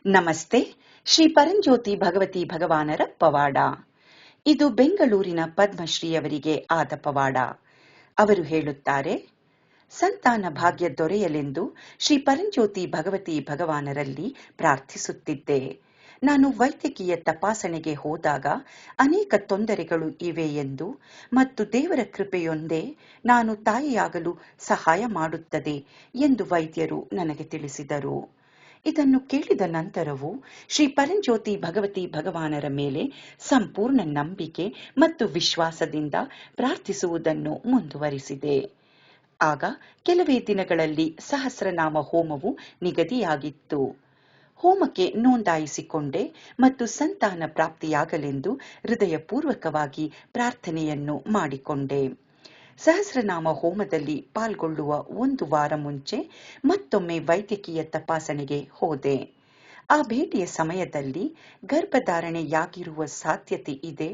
ನಮಸ್ತೆ. ಶ್ರೀ ಪರಂಜ್ಯೋತಿ ಭಗವತಿ ಭಗವಾನರ ಪವಾಡ. ಇದು ಬೆಂಗಳೂರಿನ ಪದ್ಮಶ್ರೀಯವರಿಗೆ ಆದ ಪವಾಡ. ಅವರು ಹೇಳುತ್ತಾರೆ, ಸಂತಾನ ಭಾಗ್ಯ ದೊರೆಯಲೆಂದು ಶ್ರೀ ಪರಂಜ್ಯೋತಿ ಭಗವತಿ ಭಗವಾನರಲ್ಲಿ ಪ್ರಾರ್ಥಿಸುತ್ತಿದ್ದೆ. ನಾನು ವೈದ್ಯಕೀಯ ತಪಾಸಣೆಗೆ ಹೋದಾಗ ಅನೇಕ ತೊಂದರೆಗಳು ಇವೆ ಎಂದು ಮತ್ತು ದೇವರ ಕೃಪೆಯೊಂದೇ ನಾನು ತಾಯಿಯಾಗಲು ಸಹಾಯ ಮಾಡುತ್ತದೆ ಎಂದು ವೈದ್ಯರು ನನಗೆ ತಿಳಿಸಿದರು. ಇದನ್ನು ಕೇಳಿದ ನಂತರವೂ ಶ್ರೀ ಪರಂಜ್ಯೋತಿ ಭಗವತಿ ಭಗವಾನರ ಮೇಲೆ ಸಂಪೂರ್ಣ ನಂಬಿಕೆ ಮತ್ತು ವಿಶ್ವಾಸದಿಂದ ಪ್ರಾರ್ಥಿಸುವುದನ್ನು ಮುಂದುವರಿಸಿದೆ. ಆಗ ಕೆಲವೇ ದಿನಗಳಲ್ಲಿ ಸಹಸ್ರನಾಮ ಹೋಮವು ನಿಗದಿಯಾಗಿತ್ತು. ಹೋಮಕ್ಕೆ ನೋಂದಾಯಿಸಿಕೊಂಡೆ ಮತ್ತು ಸಂತಾನ ಪ್ರಾಪ್ತಿಯಾಗಲೆಂದು ಹೃದಯಪೂರ್ವಕವಾಗಿ ಪ್ರಾರ್ಥನೆಯನ್ನು ಮಾಡಿಕೊಂಡೆ. ಸಹಸ್ರನಾಮ ಹೋಮದಲ್ಲಿ ಪಾಲ್ಗೊಳ್ಳುವ 1 ವಾರ ಮುಂಚೆ ಮತ್ತೊಮ್ಮೆ ವೈದ್ಯಕೀಯ ತಪಾಸಣೆಗೆ ಹೋದೆ. ಆ ಭೇಟಿಯ ಸಮಯದಲ್ಲಿ ಗರ್ಭಧಾರಣೆಯಾಗಿರುವ ಸಾಧ್ಯತೆ ಇದೆ,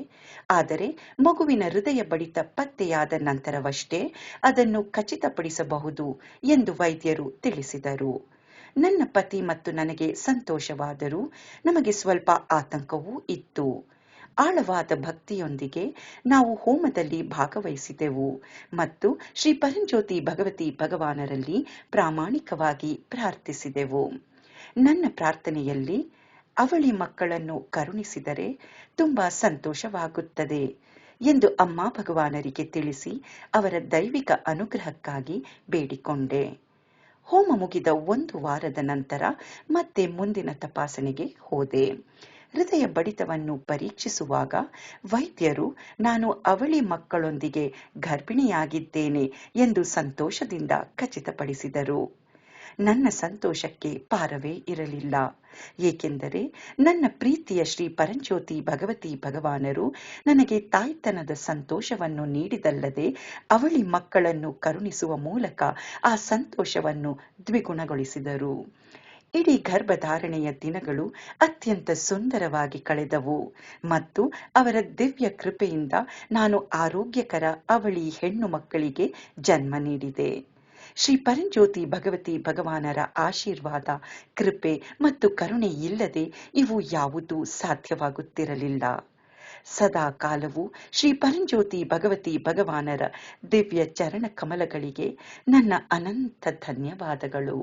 ಆದರೆ ಮಗುವಿನ ಹೃದಯ ಬಡಿತ ಪತ್ತೆಯಾದ ನಂತರವಷ್ಟೇ ಅದನ್ನು ಖಚಿತಪಡಿಸಬಹುದು ಎಂದು ವೈದ್ಯರು ತಿಳಿಸಿದರು. ನನ್ನ ಪತಿ ಮತ್ತು ನನಗೆ ಸಂತೋಷವಾದರೂ ನಮಗೆ ಸ್ವಲ್ಪ ಆತಂಕವೂ ಇತ್ತು. ಆಳವಾದ ಭಕ್ತಿಯೊಂದಿಗೆ ನಾವು ಹೋಮದಲ್ಲಿ ಭಾಗವಹಿಸಿದೆವು ಮತ್ತು ಶ್ರೀ ಪರಂಜ್ಯೋತಿ ಭಗವತಿ ಭಗವಾನರಲ್ಲಿ ಪ್ರಾಮಾಣಿಕವಾಗಿ ಪ್ರಾರ್ಥಿಸಿದೆವು. ನನ್ನ ಪ್ರಾರ್ಥನೆಯಲ್ಲಿ ಅವಳಿ ಮಕ್ಕಳನ್ನು ಕರುಣಿಸಿದರೆ ತುಂಬಾ ಸಂತೋಷವಾಗುತ್ತದೆ ಎಂದು ಅಮ್ಮ ಭಗವಾನರಿಗೆ ತಿಳಿಸಿ ಅವರ ದೈವಿಕ ಅನುಗ್ರಹಕ್ಕಾಗಿ ಬೇಡಿಕೊಂಡೆ. ಹೋಮ ಮುಗಿದ 1 ವಾರದ ನಂತರ ಮತ್ತೆ ಮುಂದಿನ ತಪಾಸಣೆಗೆ ಹೋದೆ. ಹೃದಯ ಬಡಿತವನ್ನು ಪರೀಕ್ಷಿಸುವಾಗ ವೈದ್ಯರು ನಾನು ಅವಳಿ ಮಕ್ಕಳೊಂದಿಗೆ ಗರ್ಭಿಣಿಯಾಗಿದ್ದೇನೆ ಎಂದು ಸಂತೋಷದಿಂದ ಖಚಿತಪಡಿಸಿದರು. ನನ್ನ ಸಂತೋಷಕ್ಕೆ ಪಾರವೇ ಇರಲಿಲ್ಲ, ಏಕೆಂದರೆ ನನ್ನ ಪ್ರೀತಿಯ ಶ್ರೀ ಪರಂಜ್ಯೋತಿ ಭಗವತಿ ಭಗವಾನರು ನನಗೆ ತಾಯ್ತನದ ಸಂತೋಷವನ್ನು ನೀಡಿದಲ್ಲದೆ ಅವಳಿ ಮಕ್ಕಳನ್ನು ಕರುಣಿಸುವ ಮೂಲಕ ಆ ಸಂತೋಷವನ್ನು ದ್ವಿಗುಣಗೊಳಿಸಿದರು. ಇಡೀ ಗರ್ಭಧಾರಣೆಯ ದಿನಗಳು ಅತ್ಯಂತ ಸುಂದರವಾಗಿ ಕಳೆದವು ಮತ್ತು ಅವರ ದಿವ್ಯ ಕೃಪೆಯಿಂದ ನಾನು ಆರೋಗ್ಯಕರ ಅವಳಿ ಹೆಣ್ಣು ಮಕ್ಕಳಿಗೆ ಜನ್ಮ ನೀಡಿದೆ. ಶ್ರೀ ಪರಂಜ್ಯೋತಿ ಭಗವತಿ ಭಗವಾನರ ಆಶೀರ್ವಾದ, ಕೃಪೆ ಮತ್ತು ಕರುಣೆ ಇಲ್ಲದೆ ಇವು ಯಾವುದೂ ಸಾಧ್ಯವಾಗುತ್ತಿರಲಿಲ್ಲ. ಸದಾ ಕಾಲವೂ ಶ್ರೀ ಪರಂಜ್ಯೋತಿ ಭಗವತಿ ಭಗವಾನರ ದಿವ್ಯ ಚರಣ ಕಮಲಗಳಿಗೆ ನನ್ನ ಅನಂತ ಧನ್ಯವಾದಗಳು.